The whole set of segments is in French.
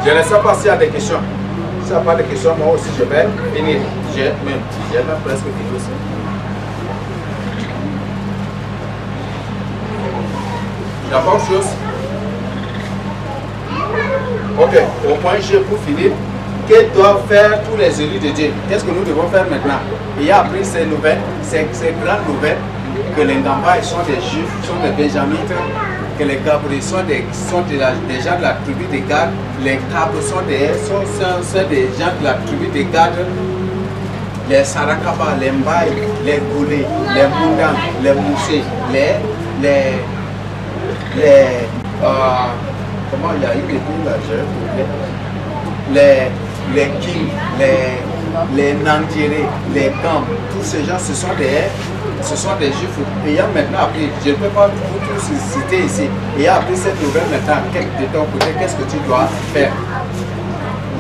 Je ne sais pas s'il y a des questions. S'il n'y a pas de questions, moi aussi je vais finir. J'ai même presque fini aussi. D'accord, chose. Ok, au point G pour finir. Que doivent faire tous les élus de Dieu? Qu'est-ce que nous devons faire maintenant? Il a appris ces nouvelles, ces grandes nouvelles, que les Ngamba sont des Juifs, sont des Benjamites, que les Gabriels sont des gens de la tribu de Gad, les Cabres sont des gens de la tribu de Gad, les Sarakaba, les Mbaye, les Goulé, les Moundam, les Moussé, comment il y a eu des pays là, les Kim, les Nandjéré, les Gam, tous ces gens, ce sont des Juifs ayant maintenant appris. Je ne peux pas vous tous citer ici. Ayant appris cette nouvelle maintenant, de ton côté, qu'est-ce que tu dois faire?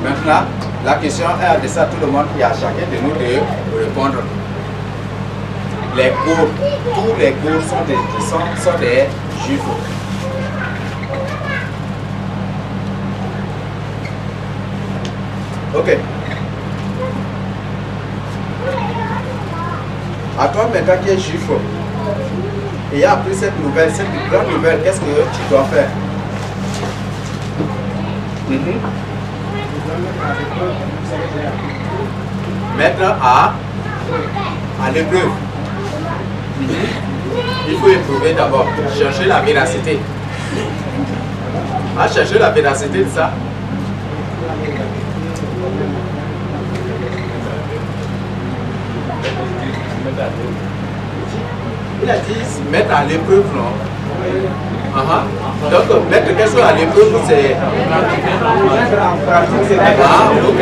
Maintenant, la question est adressée à tout le monde et à chacun de nous de répondre. Les Gours, tous les Gours sont des Juifs. Ok. À toi maintenant qui es juif, et a appris cette nouvelle, cette grande nouvelle, qu'est-ce que tu dois faire? Mettre à l'épreuve. Il faut éprouver d'abord, chercher la véracité. À chercher la véracité de ça. Il a dit mettre à l'épreuve, non? Donc, mettre quelque chose à l'épreuve, c'est... Ah, ok.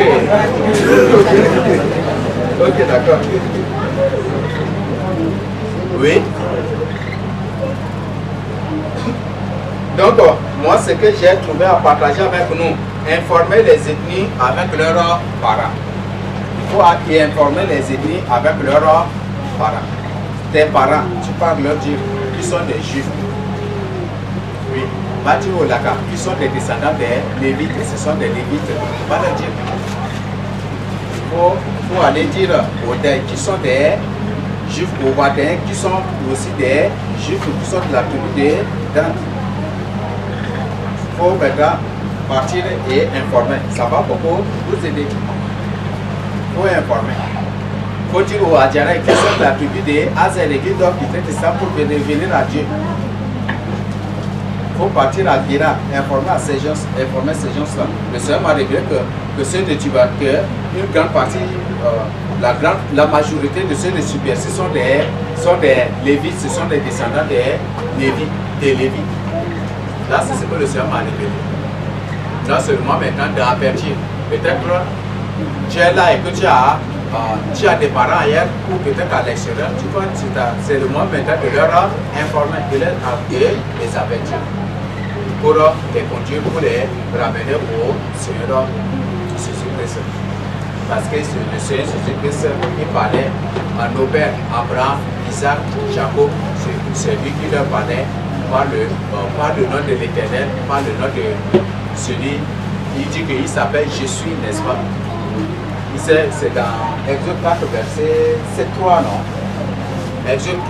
Ok, d'accord. Oui. Donc, moi, ce que j'ai trouvé à partager avec nous, informer les ethnies avec leurs parents. Il faut informer les ethnies avec leurs parents. Tes parents, tu parles leur dire qu'ils sont des juifs. Oui. Bati Olaka, qui sont des descendants des Lévites, ce sont des Lévites. Va leur dire. Il faut aller dire aux Dés qui sont des juifs Obadins, qui sont aussi des juifs qui sont de la tribu des Dan. Il faut maintenant partir et informer. Ça va beaucoup vous aider. Il faut informer. Il faut dire aux Adjara qui sont de la tribu des Azer et qui doivent quitter ça pour venir à Dieu. Il faut partir à Guéra, informer ces gens-là. Le Seigneur m'a révélé que ceux de Tuba, une grande partie, la majorité de ceux de Submersi sont des Lévites, ce sont des descendants des Lévites. Là, c'est ce que le Seigneur m'a révélé. Là, seulement maintenant d'avertir. Peut-être tu es là et que tu as des parents ailleurs ou peut-être à l'extérieur, tu vois, c'est le moment maintenant de leur informer, de les avertir pour les conduire, pour les ramener au Seigneur Jésus-Christ. Parce que le Seigneur Jésus-Christ, il parlait à nos pères, Abraham, Isaac, Jacob, c'est lui qui leur parlait par le nom de l'Éternel, par le nom de celui, il dit qu'il s'appelle Je suis, n'est-ce pas? C'est dans Exode 4, verset 3, non? Exode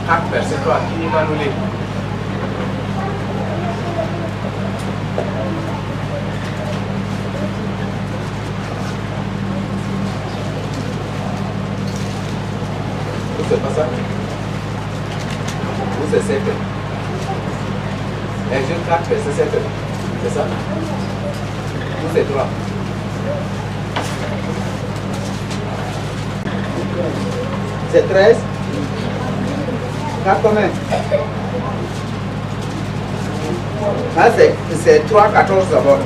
4, verset 3, qui va nous lire? Où c'est pas ça? Où c'est 7? Exode 4, verset 7, c'est ça? Où c'est 3? C'est 13. 4 combien? Ah, c'est 3, 14 d'abord.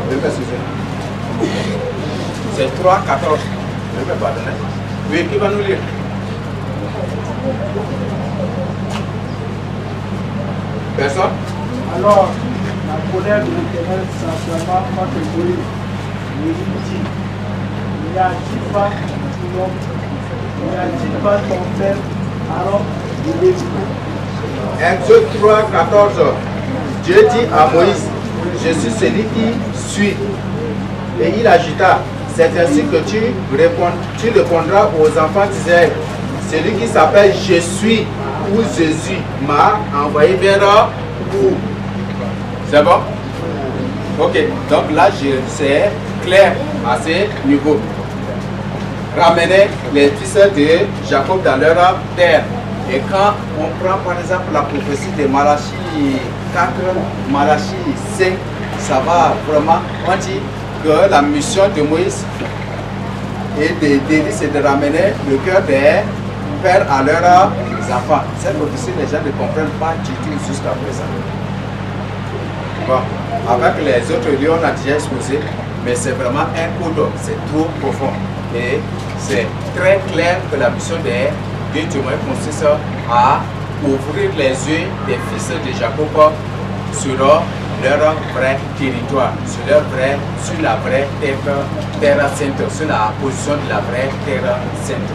C'est 3, 14. Je ne vais pas donner. Oui, qui va nous lire? Personne? Alors, la colère de l'Éternel s'enflamma contre Moïse. Il dit, n'y a-t-il pas ton père Aaron de Lévi? Exode 3, 14. Dieu dit à Moïse, je suis celui qui suis. Et il ajouta, c'est ainsi que tu répondras aux enfants d'Israël. Celui qui s'appelle Je suis ou Jésus m'a envoyé vers vous. C'est bon? Ok, donc là, c'est clair à ce niveau. Ramener les fils de Jacob dans leur terre. Et quand on prend par exemple la prophétie de Malachie 4, Malachie 5, ça va vraiment, on dit que la mission de Moïse et d'Élie, c'est de ramener le cœur des pères à leurs enfants. Cette prophétie, les gens ne comprennent pas du tout jusqu'à présent. Bon, avec les autres lieux, on a déjà exposé, mais c'est vraiment un code, c'est trop profond. Et c'est très clair que la mission des deux témoins consiste à ouvrir les yeux des fils de Jacob sur leur vrai territoire, sur la vraie terre sainte, sur la position de la vraie terre sainte.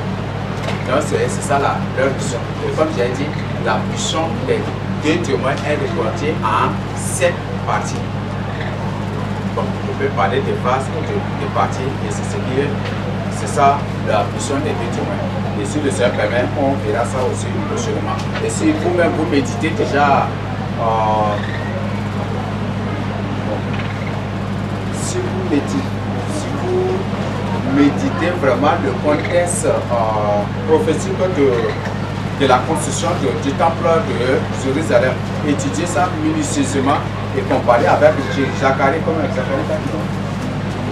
Donc c'est ça leur mission. Et comme j'ai dit, la mission des deux témoins est répartie en 7 parties. Bon, on peut parler de phases ou de parties, et c'est ça la mission des deux témoins. Et si le Seigneur permet, on verra ça aussi prochainement. Et si vous-même vous méditez déjà, si vous méditez vraiment le contexte prophétique de la construction du temple de Jérusalem, étudiez ça minutieusement et comparer avec Zacharie, comme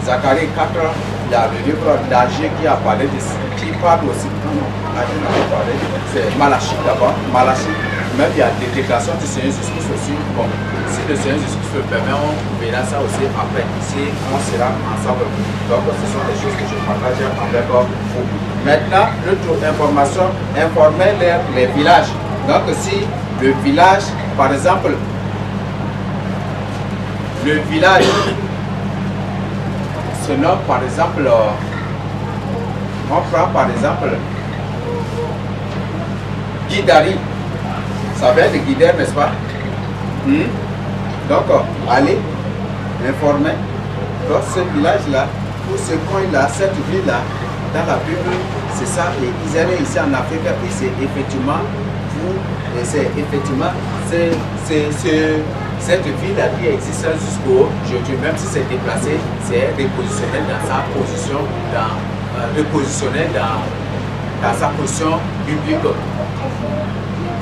Zacharie 4, il y a le livre d'Agé qui a parlé de qui parle aussi. C'est Malachie d'abord. Malachie, même il y a des déclarations du Seigneur Jésus-Christ aussi. Bon, si le Seigneur Jésus-Christ le permet, on verra ça aussi après. Si on sera ensemble. Donc, ce sont des choses que je partage avec vous. Maintenant, l'autre information, informer les villages. Donc, si le village, par exemple, le village se nomme par exemple, on prend par exemple Guidari, ça vient de Guider, n'est-ce pas? Donc, allez informer dans ce village-là, pour ce coin-là, cette ville-là, dans la Bible, c'est ça, et ils allaient ici en Afrique, et c'est effectivement vous, et c'est effectivement cette ville-là qui existe jusqu'au aujourd'hui, même si c'est déplacé, c'est repositionné dans sa position, repositionné dans sa position biblique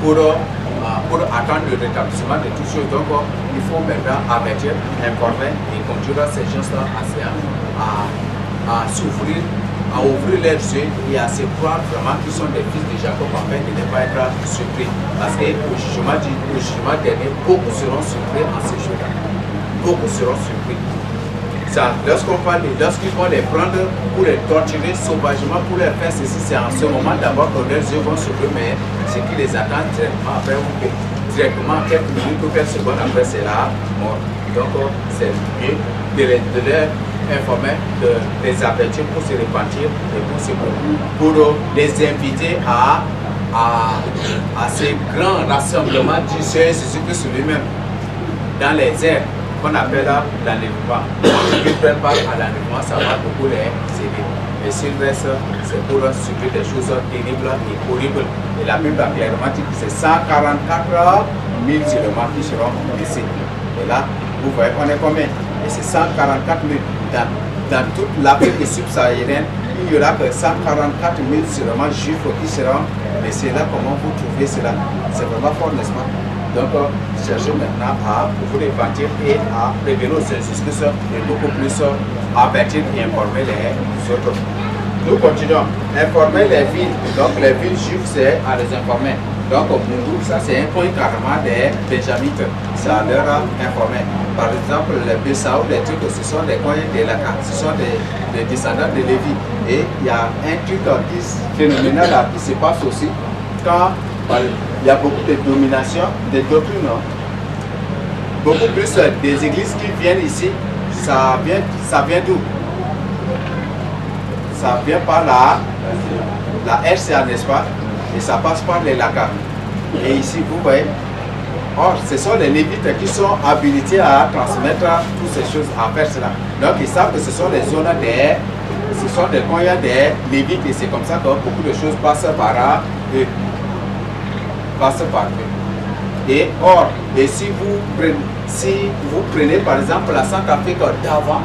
pour attendre le rétablissement de toutes choses. Donc, il faut maintenant avertir, informer et conduire ces gens-là à s'ouvrir, à ouvrir leurs yeux et à se croire vraiment qu'ils sont des fils de Jacob afin de ne pas être surpris. Parce qu'au jugement dernier, beaucoup seront surpris en ces jours-là. Beaucoup seront surpris. Lorsqu'ils vont les prendre pour les torturer sauvagement, pour les faire ceci, c'est en ce moment d'abord que leurs yeux vont s'ouvrir, mais ce qui les attend directement après, directement quelques minutes ou quelques secondes après, c'est la mort. Donc, c'est mieux de leur informer, de les avertir pour se repentir et pour les inviter à ces grands rassemblements du Seigneur Jésus-Christ lui-même dans les airs qu'on appelle l'enlèvement. S'ils prennent part à l'enlèvement, ça va beaucoup les aider. Et s'ils restent, c'est pour subir des choses terribles et horribles. Et la Bible a clairement dit que c'est 144 000 musulmans qui seront ici. Et là, vous voyez, on est combien? Et c'est 144 000. Dans toute l'Afrique subsaharienne, il n'y aura que 144 000 musulmans juifs qui seront laissés là. Comment vous trouvez cela? C'est vraiment fort, n'est-ce pas? Donc, cherchez maintenant à vous repentir et à révéler au Jésus-Christ et beaucoup plus avertir et informer les autres. Nous continuons. Informer les villes. Donc, les villes juives, c'est à les informer. Donc, Mungu, ça c'est un point carrément des Benjamites. Ça leur a informé. Par exemple, les Bessaou, les trucs, ce sont des coins de la carte, ce sont des descendants de Lévi. Et il y a un truc phénoménal qui se passe aussi quand il y a beaucoup de domination, de doctrines. Beaucoup plus des églises qui viennent ici, ça vient d'où? Ça vient par la RCA, n'est-ce pas? Et ça passe par les lacs. Et ici, vous voyez, or, ce sont les Lévites qui sont habilités à transmettre toutes ces choses, à faire cela. Donc ils savent que ce sont les zones d'air, ce sont des quand il y a des lévites et c'est comme ça que beaucoup de choses passent par eux. Passent par eux. Et or, et si vous prenez par exemple la Centrafrique d'avant,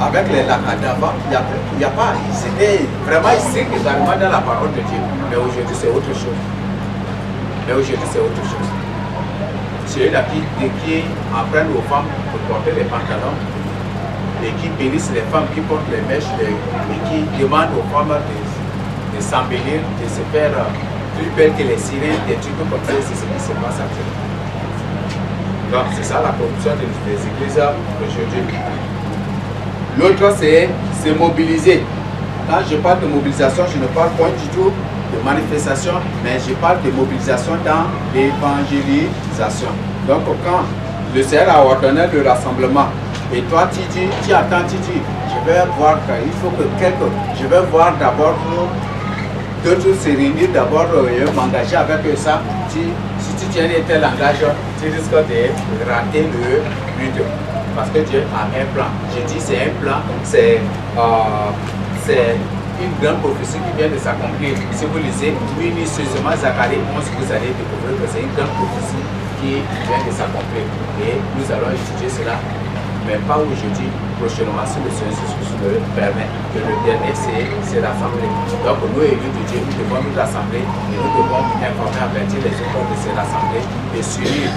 avec les lacs d'avant, il n'y a pas, c'était vraiment strict également dans la parole de Dieu. Mais aujourd'hui c'est autre chose. C'est eux là qui apprennent aux femmes de porter les pantalons et qui bénissent les femmes qui portent les mèches et qui demandent aux femmes de s'embellir, de se faire plus belles que les sirènes, des trucs comme ça. C'est ce qui se passe actuellement. Donc c'est ça la corruption des églises aujourd'hui. L'autre c'est se mobiliser. Quand je parle de mobilisation, je ne parle pas du tout de manifestation, mais je parle de mobilisation dans l'évangélisation. Donc quand le Seigneur a ordonné le rassemblement, et toi tu attends, tu dis, je vais voir, il faut que je vais voir d'abord d'autres se réunir d'abord et m'engager avec ça. Si tu tiens un tel langage, tu risques de rater le but. Parce que Dieu a un plan. Je dis c'est un plan, c'est une grande prophétie qui vient de s'accomplir. Si vous lisez minutieusement Zacharie 11, vous allez découvrir que c'est une grande prophétie qui vient de s'accomplir. Et nous allons étudier cela, mais pas aujourd'hui, prochainement, si le Seigneur le permet. Que le dernier, c'est l'Assemblée. Donc nous, élus de Dieu, nous devons nous rassembler et nous devons informer, avertir les autres de cette assemblée et suivre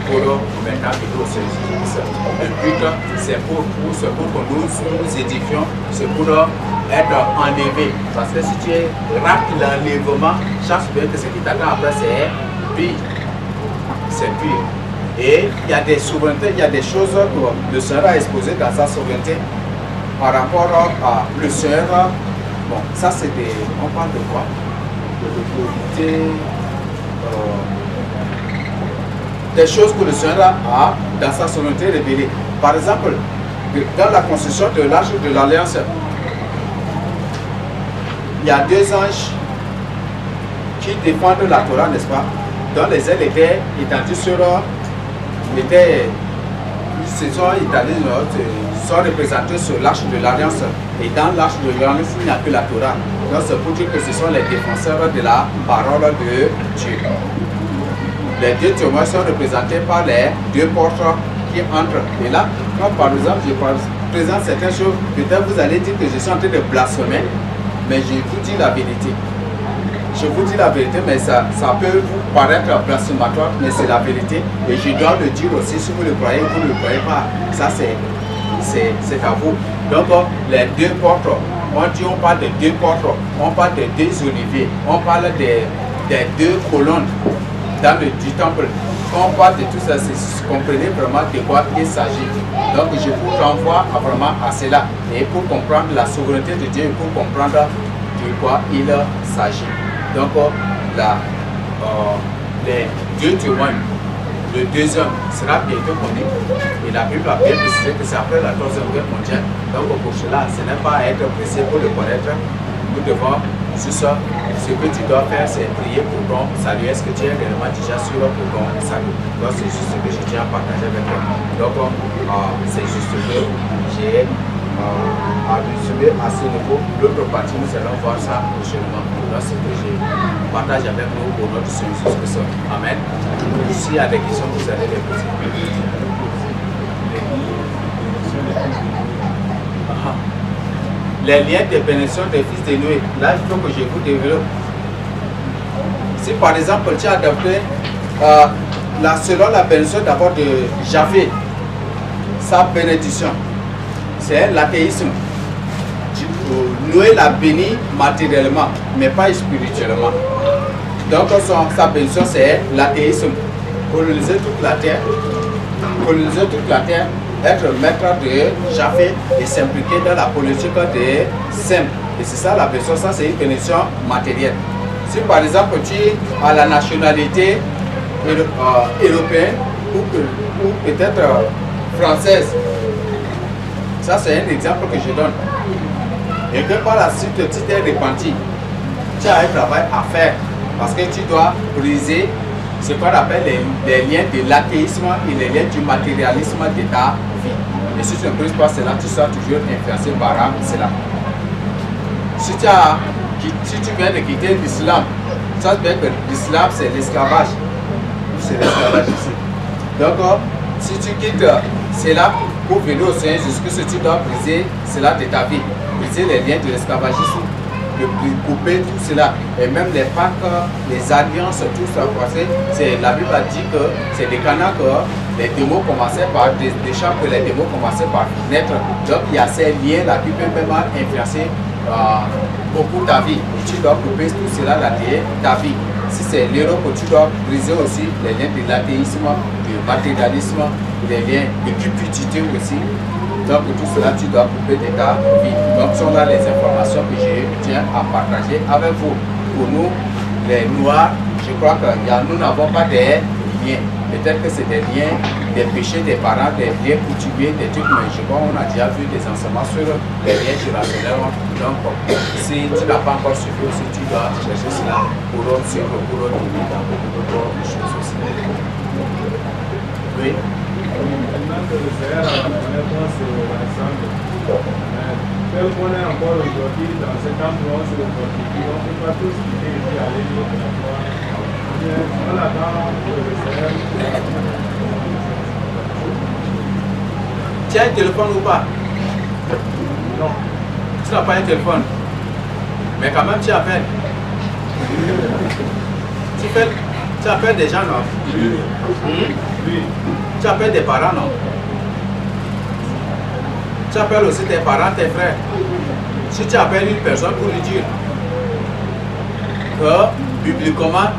pour maintenant que nous aussi. Le but, c'est pour que nous édifions, c'est pour être enlevé. Parce que si tu rates l'enlèvement, chance bien que ce qui t'attend après, c'est pire. C'est pire. Et il y a des souverainetés, il y a des choses que le Seigneur a exposées dans sa souveraineté par rapport à le Seigneur. Bon, ça c'est des. On parle de quoi? De l'autorité. Des choses que le Seigneur a dans sa souveraineté révélée. Par exemple, dans la construction de l'Arche de l'Alliance, il y a deux anges qui défendent la Torah, n'est-ce pas? Dont les ailes étaient étendues sur sont représentés sur l'Arche de l'Alliance. Et dans l'Arche de l'Alliance, il n'y a que la Torah. Donc c'est pour dire que ce sont les défenseurs de la parole de Dieu. Les deux témoins sont représentés par les deux portes qui entrent. Et là, quand par exemple je présente certaines choses, peut-être vous allez dire que je suis en train de blasphémer, mais je vous dis la vérité. Je vous dis la vérité, mais ça peut vous paraître blasphématoire, mais c'est la vérité. Et je dois le dire aussi, si vous le croyez, vous ne le croyez pas. Ça, c'est à vous. Donc, les deux portes, on parle de deux portes, on parle de deux oliviers, on parle des deux colonnes du temple. Quand on parle de tout ça, vous comprenez vraiment de quoi il s'agit. Donc, je vous renvoie vraiment à cela. Et pour comprendre la souveraineté de Dieu, pour comprendre de quoi il s'agit. Donc, les deux témoins, le deuxième sera bientôt connu. Et la Bible a bien précisé que c'est après la Troisième Guerre mondiale. Donc, pour cela, ce n'est pas à être pressé pour le connaître. Nous devons, c'est ça, ce que tu dois faire, c'est prier pour ton salut. Est-ce que tu es réellement déjà sûr pour ton salut? Donc, c'est juste ce que je tiens à partager avec toi. Donc, c'est juste que j'ai à résumer à ce niveau. L'autre partie, nous allons voir ça prochainement. Là, c'est que je partage avec nous pour notre Seigneur Jésus-Christ. Amen. S'il y a des questions, vous allez les poser. Les liens de bénédiction des fils de Noé. Là, il faut que je vous développe. Si par exemple, tu as adopté selon la bénédiction d'abord de Javé, sa bénédiction, c'est l'athéisme. Noé l'a béni matériellement, mais pas spirituellement. Donc sa bénédiction, c'est l'athéisme. Coloniser toute la terre. Coloniser toute la terre, être maître de Japheth et s'impliquer dans la politique de Sem. Et c'est ça la bénédiction, ça c'est une bénédiction matérielle. Si par exemple tu as la nationalité européenne ou peut-être française, ça c'est un exemple que je donne. Et que par la suite tu t'es repenti, tu as un travail à faire parce que tu dois briser ce qu'on appelle les liens de l'athéisme et les liens du matérialisme de ta vie. Et si tu ne brises pas cela, tu seras toujours influencé par cela. Si tu viens de quitter l'islam, ça veut dire que l'islam c'est l'esclavage. C'est l'esclavage ici. Donc, si tu quittes cela pour venir au Seigneur Jésus-Christ, tu dois briser cela de ta vie. Briser les liens de l'esclavagisme. De couper tout cela. Et même les pactes, les alliances, tout ça. La Bible a dit que c'est des canaux que les démons commençaient par, des champs que les démons commençaient par naître. Donc, il y a ces liens-là qui peuvent même influencer beaucoup ta vie. Tu dois couper tout cela là de ta vie. Si c'est l'erreur que tu dois briser aussi, les liens de l'athéisme, du matérialisme, les liens de cupidité aussi. Donc tout cela, tu dois couper de ta vie. Donc ce sont là les informations que je tiens à partager avec vous. Pour nous, les Noirs, je crois que nous n'avons pas des liens. Peut-être que c'est des liens, des péchés des parents, des liens coutumiers, des trucs, mais je crois qu'on a déjà vu des enseignements sur les liens générationnels. Donc, si tu n'as pas encore suivi aussi, tu dois chercher cela pour suivre le cours de vie dans beaucoup d'autres choses aussi. Oui. Maintenant que le Seigneur a connaître sur l'ensemble, tel qu'on est encore aujourd'hui dans cet endroit sur le continent, on ne peut pas tous quitter et puis aller vivre la foi. On attend que le Seigneur. Tu as un téléphone ou pas? Non. Tu n'as pas un téléphone. Mais quand même tu appelles. Tu appelles des gens, non? Oui. Tu appelles des parents, non? Tu appelles aussi tes parents, tes frères. Si tu appelles une personne pour lui dire que bibliquement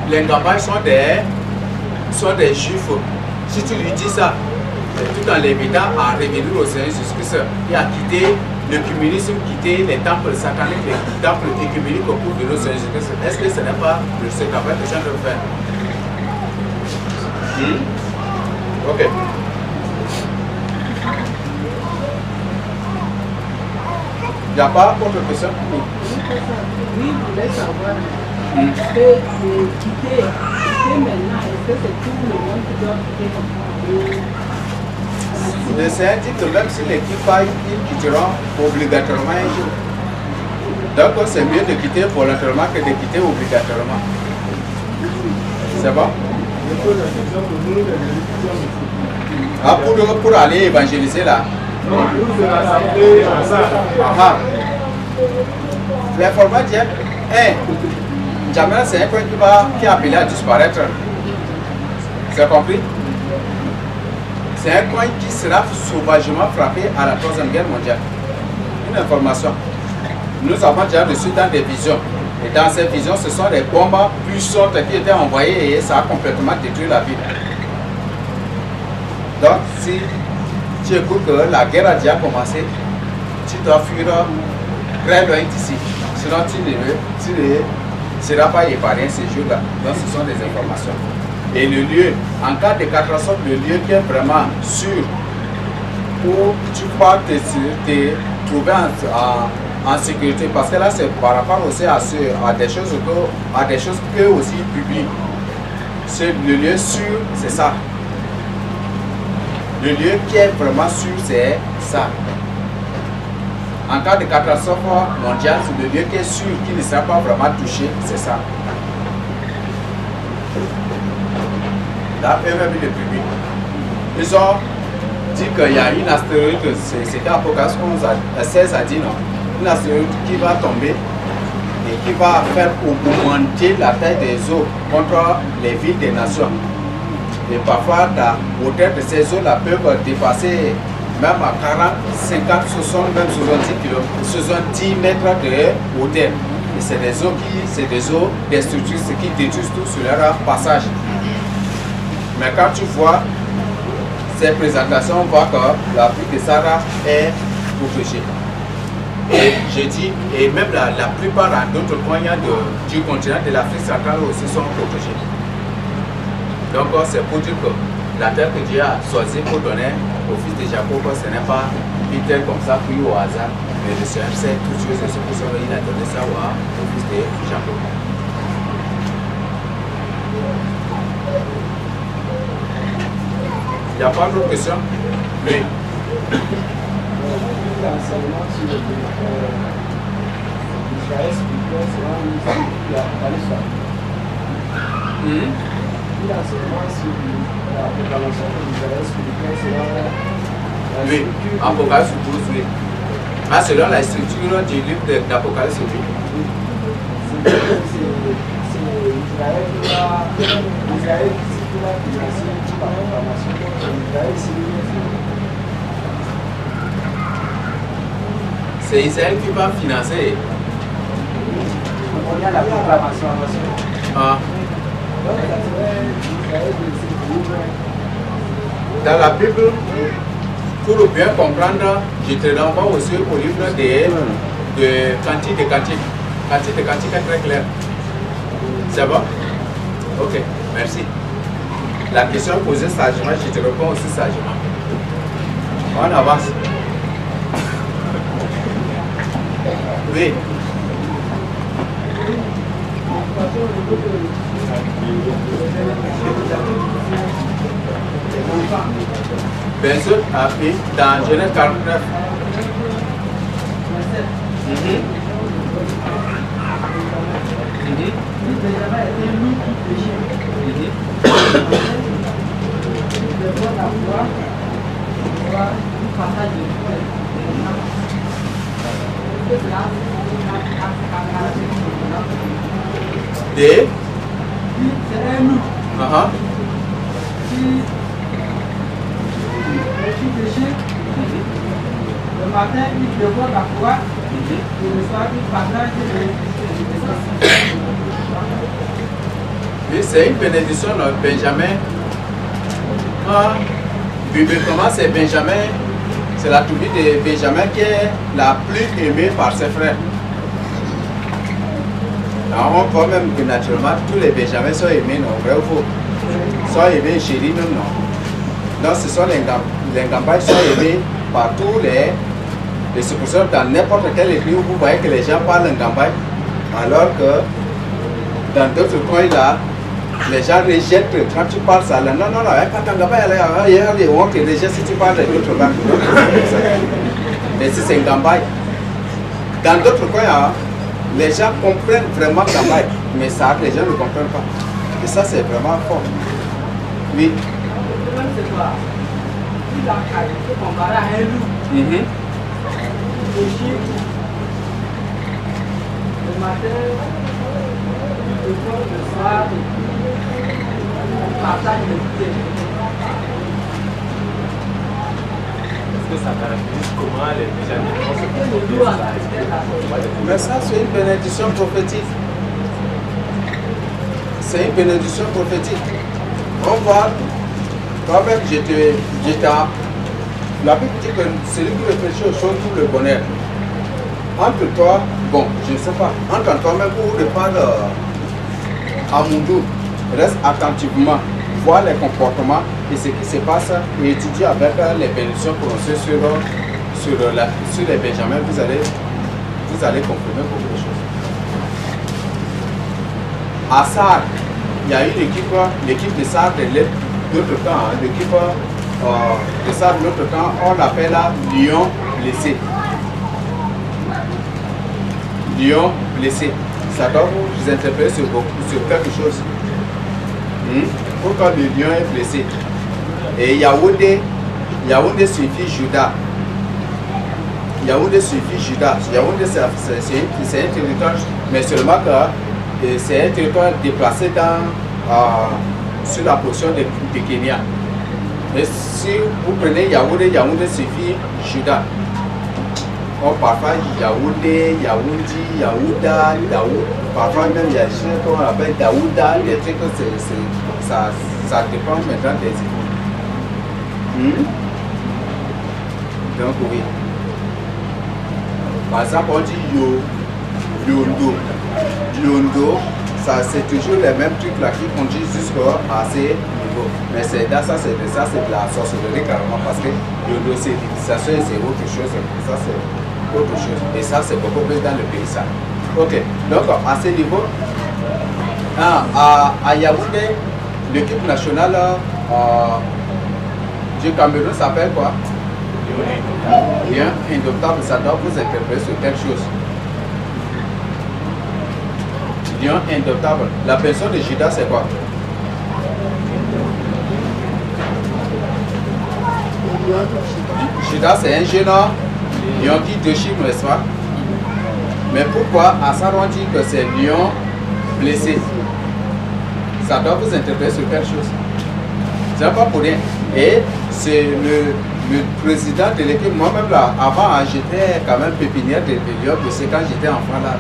les Ngambais sont des juifs, si tu lui dis ça, tout en l'invitant à revenir au Seigneur Jésus-Christ et à quitter le communisme, quitter les temples sataniques, les temples écuméniques pour venir au Seigneur Jésus-Christ, est-ce que ce n'est pas ce travail que je viens de faire? Ok. Il n'y a pas autre question? Oui, je voulais savoir que quitter maintenant, est-ce que c'est tout le monde qui doit quitter comme ça? Le Seigneur dit que même si l'équipe paye, ils quitteront obligatoirement un jour. Donc c'est mieux de quitter volontairement que de quitter obligatoirement. C'est bon? Ah, pour aller évangéliser là? Non, pour se rassembler ensemble. L'informatique, Jamel, c'est un point qui est appelé à disparaître. C'est compris? C'est un coin qui sera sauvagement frappé à la Troisième Guerre mondiale. Une information. Nous avons déjà reçu dans des visions. Et dans ces visions, ce sont des bombes puissantes qui étaient envoyées et ça a complètement détruit la ville. Donc, si tu écoutes que la guerre a déjà commencé, tu dois fuir très loin d'ici. Sinon, tu ne seras pas épargné ces jours-là. Donc, ce sont des informations. Et le lieu, en cas de catastrophe, le lieu qui est vraiment sûr où tu peux te trouver en sécurité, parce que là c'est par rapport aussi à des choses qu'eux aussi publient. Le lieu sûr, c'est ça. Le lieu qui est vraiment sûr, c'est ça. En cas de catastrophe mondiale, c'est le lieu qui est sûr, qui ne sera pas vraiment touché, c'est ça. Là, eux-mêmes, ils le publient. Ils ont dit qu'il y a une astéroïde, c'était Apocalypse 16 a dit non, une astéroïde qui va tomber et qui va faire augmenter la taille des eaux contre les villes des nations. Et parfois, la hauteur de ces eaux-là peuvent dépasser même à 40, 50, 60, même 70 mètres de hauteur. Et c'est des eaux destructrices qui détruisent tout sur leur passage. Mais quand tu vois ces présentations, on voit que la ville de Sahara est protégée. Et je dis, et même la plupart d'autres coins du continent de l'Afrique centrale aussi sont protégés. Donc c'est pour dire que la terre que Dieu a choisie pour donner au fils de Jacob, ce n'est pas une terre comme ça pris au hasard, mais le Seigneur sait toutes choses et c'est pour ça qu'il a donné ça au fils de Jacob. Il n'y a pas d'autres questions? Oui. L'enseignement sur le Israël spirituel sera un apocalypse. L'enseignement sur la proclamation de l'Israël spirituel sera Oui, Apocalypse 12, oui. Ah, selon la structure du livre d'Apocalypse, oui. C'est Israël qui va financer toute la proclamation de l'Israël spirituel. C'est Israël qui va financer. On a la proclamation. Ah. Dans la Bible, pour bien comprendre, je te renvoie aussi au livre de Cantique de Cantique. Cantique de Cantique est très clair. C'est bon? Ok, merci. La question posée sagement, je te réponds aussi sagement. On avance. Oui. Bien sûr, dans Genèse 49. Des le matin, il dévoile la foi, et le soir, il partage oui, c'est une bénédiction, Benjamin. Bibliquement, c'est Benjamin. C'est la tribu de Benjamin qui est la plus aimée par ses frères. Alors, on voit même que naturellement, tous les Benjamins sont aimés, non, vrai ou faux? Sont aimés, chéris, non, non. Donc, ce sont les Ngambai sont aimés par tous les successeurs dans n'importe quelle église où vous voyez que les gens parlent Ngambai, alors que dans d'autres coins là, les gens rejettent quand tu parles ça. Non, non, non, pas Ngambai, on te rejette si tu parles d'autres langues. Mais si c'est Ngambai, dans d'autres coins, les gens comprennent vraiment Ngambai, mais ça, les gens ne comprennent pas. Et ça, c'est vraiment fort. Oui. Il a comparé à un loup. Le matin, le soir, on partage le thé. Est-ce que ça caractérise comment les Benjamins vont se comporter? Mais ça, c'est une bénédiction prophétique. C'est une bénédiction prophétique. On voit, toi-même, la Bible dit que celui qui réfléchit aux choses trouve le bonheur. Entre toi, bon, je ne sais pas, entre toi-même ou le parle à Mundou, reste attentivement, voir les comportements et ce qui se passe et étudier avec les bénédictions prononcées sur les Benjamins, vous allez comprendre beaucoup de choses. À Sardes, il y a une l'équipe de Sardes de l'autre temps, l'équipe de Sardes de l'autre temps, on l'appelle Lion blessé. Lion blessé. Ça doit vous interpeller sur quelque chose. Pourquoi le lion est blessé? Et Yaoundé suffit Juda. Yaoundé suffit Juda. Yaoundé c'est un territoire, mais seulement que c'est un territoire déplacé sur la portion de Kenya. Et si vous prenez Yaoundé suffit Juda. Parfois Yaoundé, Yaoundi, Yaouda, Daoud. Parfois même il y a des choses qu'on appelle Daouda, des trucs que ça dépend maintenant des îles. Donc oui. Par exemple on dit Yondo, ça c'est toujours les mêmes trucs là qui conduisent jusqu'à ces niveaux. Mais c'est de la sorcellerie carrément parce que Yondo c'est l'initiation et c'est autre chose. Ça c'est autre chose. Et ça c'est beaucoup plus dans le pays ça. Ok, donc à ce niveau, à Yaoundé, l'équipe nationale du Cameroun s'appelle quoi? Lion indomptable, ça doit vous interpeller sur quelque chose. Lion indomptable. La personne de Judas, c'est quoi? Judas, c'est un jeune homme, lion qui déchire, n'est-ce pas? Mais pourquoi Assad on dit que c'est lion blessé? Ça doit vous interpeller sur quelque chose. C'est pas pour rien. Et c'est le président de l'équipe, moi-même là, avant, j'étais quand même pépinière de lions blessés quand j'étais enfant là.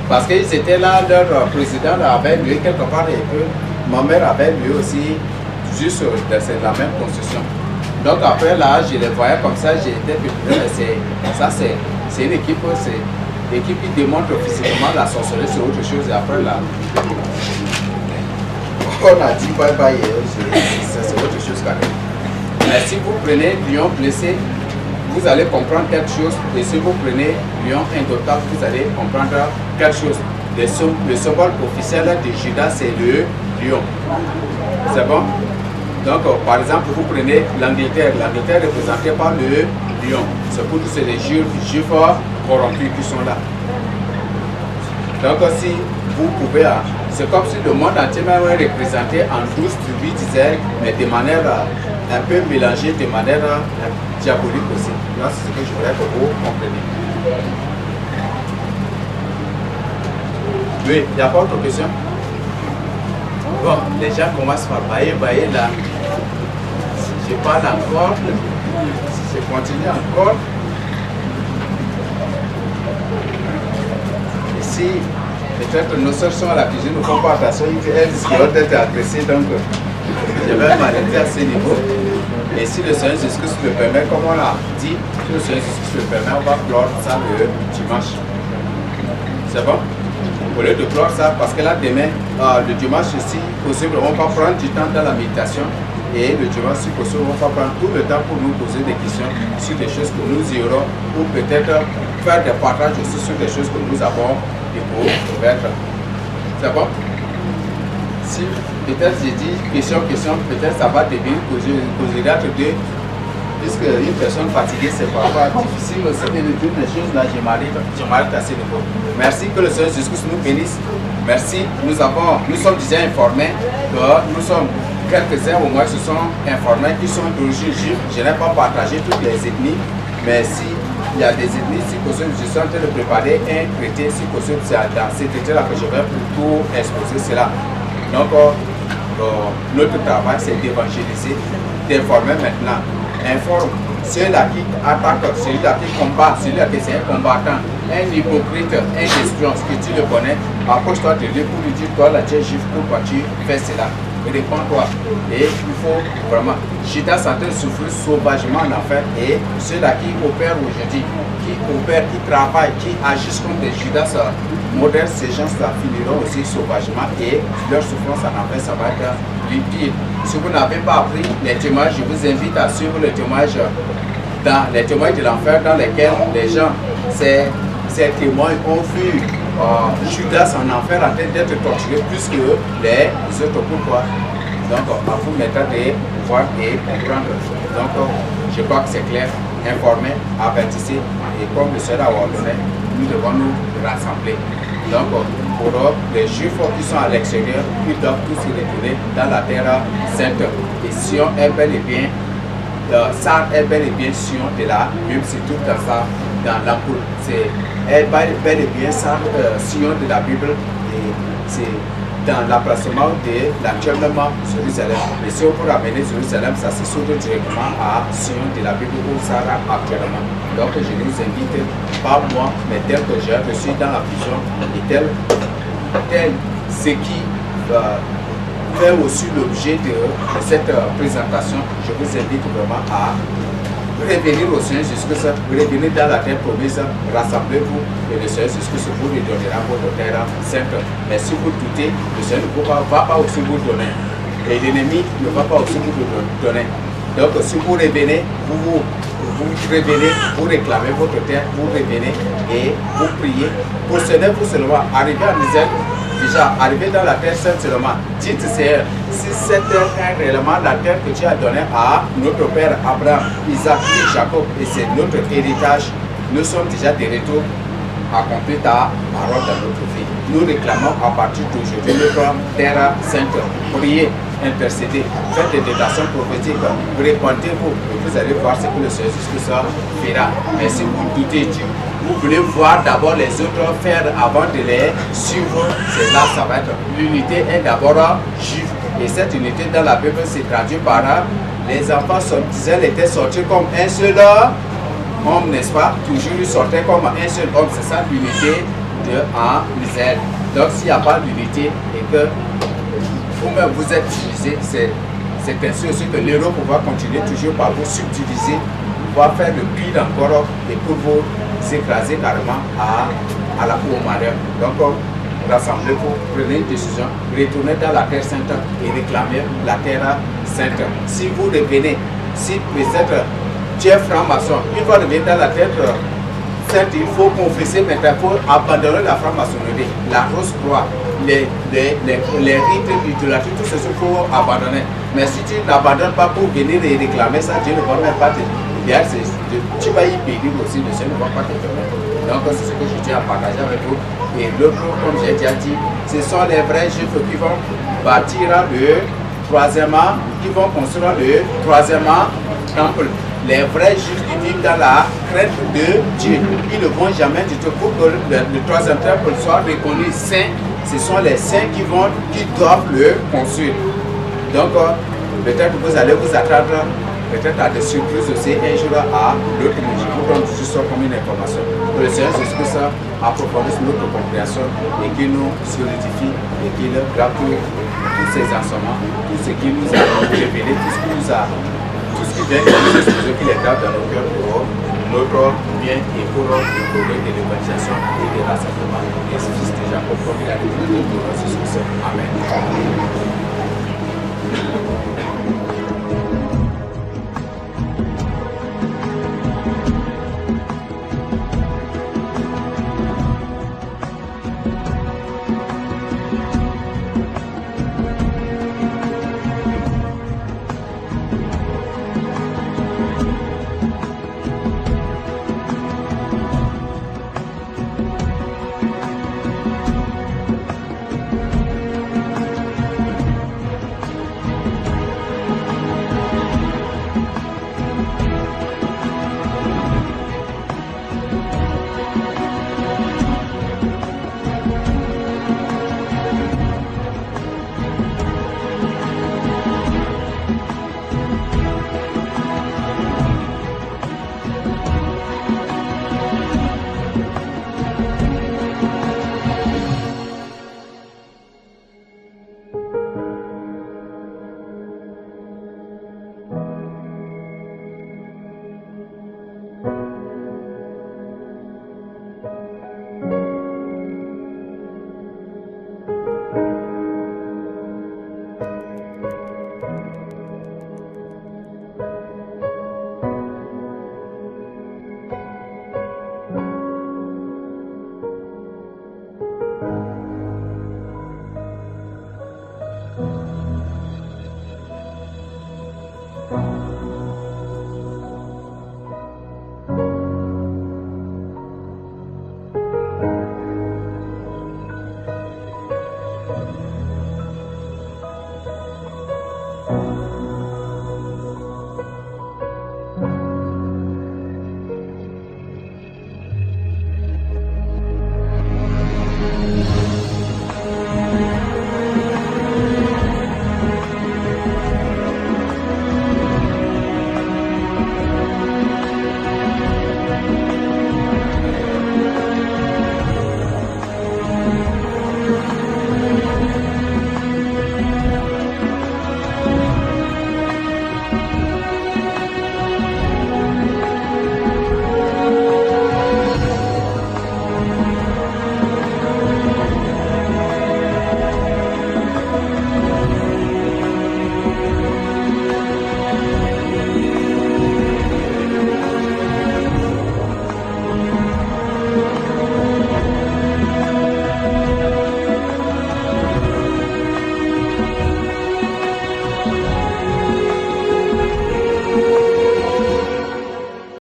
Parce qu'ils étaient là, leur président là, avait lui quelque part et que ma mère avait lui aussi, juste c'est la même construction. Donc après là, je les voyais comme ça, j'étais pépinière. Ça c'est une équipe, c'est l'équipe qui démontre physiquement la sorcellerie, c'est autre chose. Et après là, on a dit bye bye, c'est autre chose quand même. Mais si vous prenez lion blessé, vous allez comprendre quelque chose. Et si vous prenez lion indomptable, vous allez comprendre quelque chose. Le symbole officiel de Judas, c'est le lion. C'est bon? Donc, par exemple, vous prenez l'Angleterre. L'Angleterre est représentée par le lion. C'est pour tous les juifs corrompus qui sont là. Donc, si vous pouvez, c'est comme si le monde entier même est représenté en 12 tribus d'Israël, mais de manière un peu mélangée, de manière diabolique aussi. Là, c'est ce que je voudrais que vous compreniez. Oui, il n'y a pas d'autre question? Bon, les gens commencent par bailler là. Si je parle encore, si je continue encore, ici, peut-être nos soeurs sont à la cuisine, ne font pas attention, elles risquent d'être agressées, donc je vais m'arrêter à ce niveau. Et si le Seigneur Jésus-Christ le permet, comme on l'a dit, si le Seigneur Jésus-Christ le permet, on va clore ça le dimanche. C'est bon? Au lieu de clore ça, parce que là, demain, le dimanche, si possible, on va prendre du temps dans la méditation. Et le dimanche, si possible, on va prendre tout le temps pour nous poser des questions sur des choses que nous ignorons, ou peut-être faire des partages aussi sur des choses que nous avons découvertes. C'est bon? Si peut-être j'ai dit question, peut-être ça va devenir causerie entre deux. Puisque une personne fatiguée, c'est parfois difficile, c'est une des choses là, je m'arrête à ce niveau. Merci, que le Seigneur Jésus-Christ nous bénisse. Merci, nous sommes déjà informés que nous sommes quelques-uns au moins se sont informés qui sont d'origine juive. Je n'ai pas partagé toutes les ethnies, mais si il y a des ethnies, si possible, je suis en train de préparer un traité, si possible, c'est dans ce traité-là que je vais pour tout exposer cela. Donc, notre travail, c'est d'évangéliser, d'informer maintenant. Informe celui-là qui attaque, celui-là qui combat, celui-là qui est un combattant, un hypocrite, un espion, que tu le connais, approche-toi de lui pour lui dire, toi là tu es juif, pourquoi tu fais cela? Réponds-toi. Et il faut vraiment, Judas en train de souffrir sauvagement en enfer, et ceux-là qui opèrent aujourd'hui, qui opèrent, qui travaillent, qui agissent comme des Judas modernes, ces gens-là finiront aussi sauvagement, et leur souffrance en enfer, ça va être pire. Si vous n'avez pas appris les témoignages, je vous invite à suivre les témoignages de l'enfer dans lesquels les gens, ces témoins ont vu Judas en enfer en train d'être torturé plus que les autres. Pourquoi? Donc, à vous maintenant de voir et comprendre. Donc, je crois que c'est clair. Informer, avertissez, et comme le Seigneur a ordonné, nous devons nous rassembler. Donc, pour les Juifs qui sont à l'extérieur, ils doivent tous se retourner dans la terre sainte. Et Sion est bel et bien, Sar est bel et bien Sion de la Bible, c'est tout dans ça, dans l'ampoule. C'est bel et bien Sion de la Bible, et c'est dans l'emplacement de l'actuellement Jérusalem. Et si on peut ramener Jérusalem, ça se sauve directement à Sion de la Bible où ça sera actuellement. Donc je vous invite, pas moi, mais tel que je suis dans la vision, et tel ce qui fait aussi l'objet de cette présentation, je vous invite vraiment à revenir au Seigneur Jésus-Christ, revenir dans la terre promise, rassemblez-vous et le Seigneur Jésus-Christ vous donnera votre terre sainte. Mais si vous doutez, le Seigneur ne va pas aussi vous donner. Et l'ennemi ne va pas aussi vous donner. Donc si vous revenez, vous revenez, vous réclamez votre terre, vous revenez et vous priez. Pour cela, vous seulement arriver en Israël, déjà arrivé dans la terre sainte seulement, dites Seigneur, si cette terre est réellement la terre que tu as donnée à notre père Abraham, Isaac et Jacob, et c'est notre héritage, nous sommes déjà de retour à accomplir ta parole dans notre vie. Nous réclamons à partir d'aujourd'hui notre terre sainte. Priez, intercédez, faites des déclarations prophétiques, répondez-vous et vous allez voir ce que le Seigneur Jésus-Christ fera. Mais si vous doutez Dieu, vous voulez voir d'abord les autres faire avant de les suivre, c'est là ça va être. L'unité est d'abord juive. Et cette unité dans la Bible s'est traduite par les enfants d'Israël étaient sortis comme un seul homme, n'est-ce pas? Toujours ils sortaient comme un seul homme. C'est ça l'unité en Israël. Donc s'il n'y a pas d'unité et que vous-même vous êtes divisé, c'est ainsi aussi que l'Europe va continuer toujours par vous subdiviser, va faire le pire encore et pour vous écraser carrément à la au malheur. Donc rassemblez-vous, prenez une décision, retournez dans la terre sainte et réclamez la terre sainte. Si vous revenez, si peut-être tu es franc-maçon, une fois revenir dans la terre sainte, il faut confesser maintenant, il faut abandonner la franc-maçonnerie, la rose croix, les rites idolâtres, tout ceci il faut abandonner. Mais si tu n'abandonnes pas pour venir et réclamer ça, Dieu ne va même pas te dire, tu vas y périr aussi, le Seigneur ne va pas te permettre. Donc c'est ce que je tiens à partager avec vous. Et l'autre, comme j'ai déjà dit, ce sont les vrais juifs qui vont bâtir le troisièmement, qui vont construire le troisièmement temple. Les vrais juifs qui vivent dans la crainte de Dieu, ils ne vont jamais du tout pour que le troisième temple soit reconnu saint. Ce sont les saints qui doivent le construire. Donc, peut-être que vous allez vous attendre peut-être à des surprises aussi un jour à l'autre niveau. Je vous donne juste comme une information. Que le Seigneur Jésus-Christ approfondisse notre compréhension et qu'il nous solidifie et qu'il garde tous ces enseignements, tout ce qui nous a révélé, tout ce qui vient de nous exposer, qu'il est grave dans nos cœurs pour notre bien et pour le progrès de l'évangélisation et de rassemblement. Et ce fils de Jacob, comme il a dit, de Jésus-Christ. Amen.